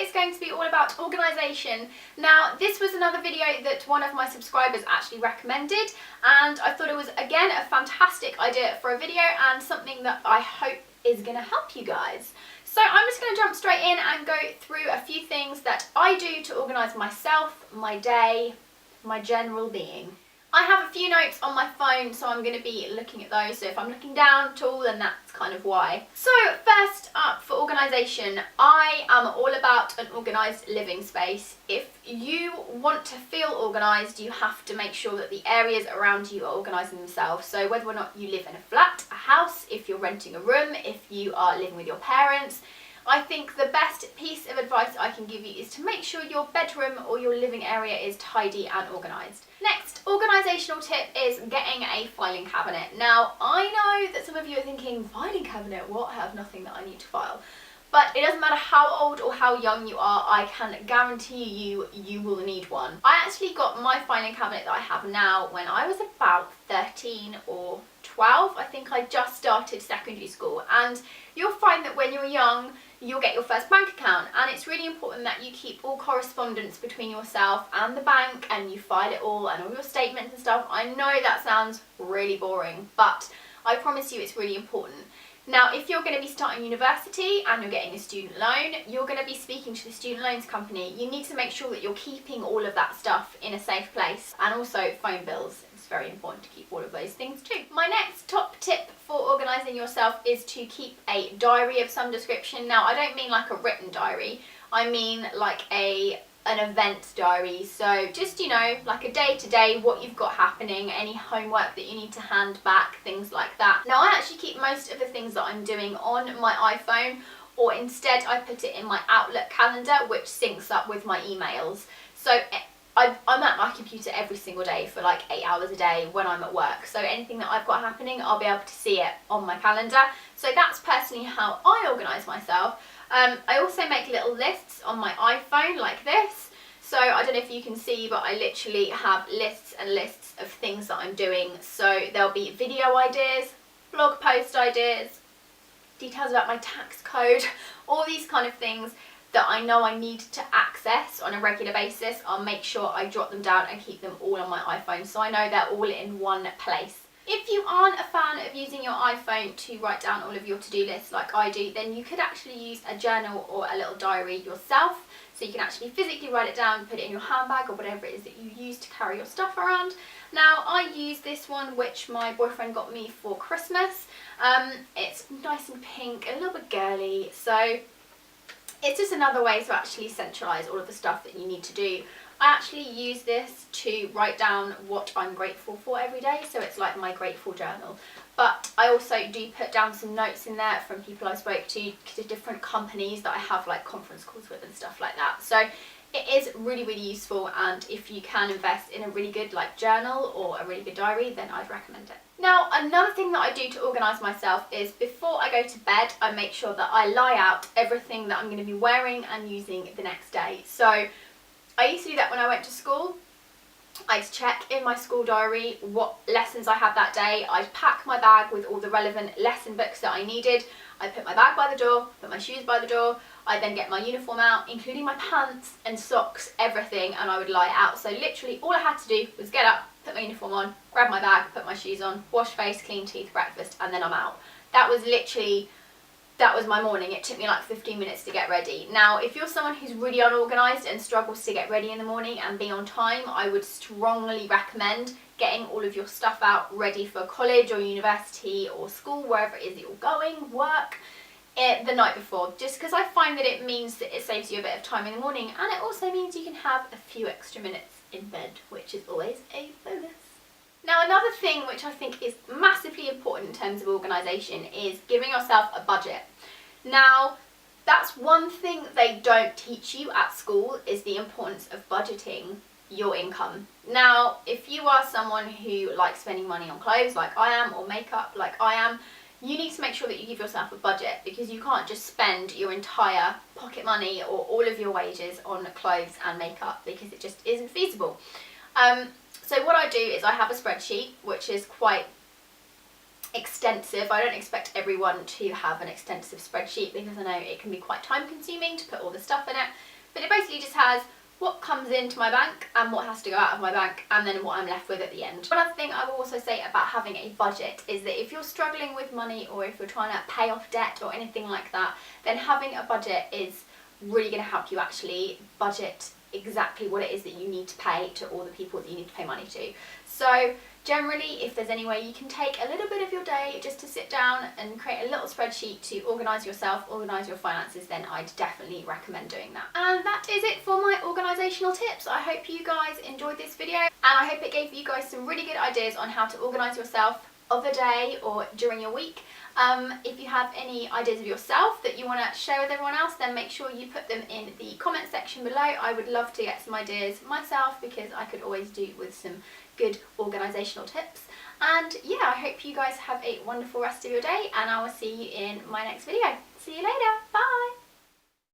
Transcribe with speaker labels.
Speaker 1: is going to be all about organisation. Now, this was another video that one of my subscribers actually recommended, and I thought it was, again, a fantastic idea for a video and something that I hope is going to help you guys. So I'm just going to jump straight in and go through a few things that I do to organise myself, my day, my general being. I have a few notes on my phone, so I'm going to be looking at those. So if I'm looking down at all, then that's kind of why. So first up, for organisation, I am all about an organised living space. If you want to feel organised, you have to make sure that the areas around you are organising themselves. So whether or not you live in a flat, a house, if you're renting a room, if you are living with your parents, I think the best piece of advice I can give you is to make sure your bedroom or your living area is tidy and organised. Next, organisational tip is getting a filing cabinet. Now, I know that some of you are thinking, filing cabinet, what? I have nothing that I need to file. But it doesn't matter how old or how young you are, I can guarantee you will need one. I actually got my filing cabinet that I have now when I was about 13 or 12. I think I just started secondary school, and you'll find that when you're young, you'll get your first bank account, and it's really important that you keep all correspondence between yourself and the bank, and you file it all and all your statements and stuff. I know that sounds really boring, but I promise you it's really important. Now, if you're going to be starting university and you're getting a student loan, you're going to be speaking to the student loans company. You need to make sure that you're keeping all of that stuff in a safe place, and also phone bills. It's very important to keep all of those things too. My next top tip for organising yourself is to keep a diary of some description. Now, I don't mean like a written diary. I mean like an event diary. So just, you know, like a day-to-day, what you've got happening, any homework that you need to hand back, things like that. Now, I actually keep most of the things that I'm doing on my iPhone, or instead I put it in my Outlook calendar, which syncs up with my emails. So I'm at my computer every single day for like 8 hours a day when I'm at work. So anything that I've got happening, I'll be able to see it on my calendar. So that's personally how I organise myself. I also make little lists on my iPhone like this. So I don't know if you can see, but I literally have lists and lists of things that I'm doing. So there'll be video ideas, blog post ideas, details about my tax code, all these kind of things that I know I need to access on a regular basis. I'll make sure I jot them down and keep them all on my iPhone, so I know they're all in one place. If you aren't a fan of using your iPhone to write down all of your to-do lists like I do, then you could actually use a journal or a little diary yourself. So you can actually physically write it down, put it in your handbag or whatever it is that you use to carry your stuff around. Now, I use this one, which my boyfriend got me for Christmas. It's nice and pink, a little bit girly, so it's just another way to actually centralise all of the stuff that you need to do. I actually use this to write down what I'm grateful for every day, so it's like my grateful journal. But I also do put down some notes in there from people I spoke to different companies that I have like conference calls with and stuff like that. So it is really, really useful, and if you can invest in a really good like journal or a really good diary, then I'd recommend it. Now, another thing that I do to organise myself is before I go to bed, I make sure that I lie out everything that I'm going to be wearing and using the next day. So I used to do that when I went to school. I'd check in my school diary what lessons I had that day. I'd pack my bag with all the relevant lesson books that I needed. I'd put my bag by the door, put my shoes by the door. I'd then get my uniform out, including my pants and socks, everything, and I would lie it out. So literally all I had to do was get up, put my uniform on, grab my bag, put my shoes on, wash face, clean teeth, breakfast, and then I'm out. That was my morning. It took me like 15 minutes to get ready. Now, if you're someone who's really unorganised and struggles to get ready in the morning and be on time, I would strongly recommend getting all of your stuff out ready for college or university or school, wherever it is that you're going, work, the night before. Just because I find that it means that it saves you a bit of time in the morning, and it also means you can have a few extra minutes in bed, which is always a bonus. Now, another thing which I think is massively important in terms of organisation is giving yourself a budget. Now, that's one thing they don't teach you at school, is the importance of budgeting your income. Now, if you are someone who likes spending money on clothes like I am, or makeup like I am, you need to make sure that you give yourself a budget, because you can't just spend your entire pocket money or all of your wages on clothes and makeup, because it just isn't feasible. So what I do is I have a spreadsheet, which is quite extensive. I don't expect everyone to have an extensive spreadsheet because I know it can be quite time consuming to put all the stuff in it, but it basically just has what comes into my bank and what has to go out of my bank, and then what I'm left with at the end. One other thing I will also say about having a budget is that if you're struggling with money, or if you're trying to pay off debt or anything like that, then having a budget is really going to help you actually budget exactly what it is that you need to pay to all the people that you need to pay money to. So generally, if there's any way you can take a little bit of your day just to sit down and create a little spreadsheet to organise yourself, organise your finances, then I'd definitely recommend doing that. And that is it for my organisational tips. I hope you guys enjoyed this video, and I hope it gave you guys some really good ideas on how to organise yourself of a day or during your week. If you have any ideas of yourself that you want to share with everyone else, then make sure you put them in the comment section below. I would love to get some ideas myself, because I could always do with some good organisational tips. And yeah, I hope you guys have a wonderful rest of your day, and I will see you in my next video. See you later. Bye.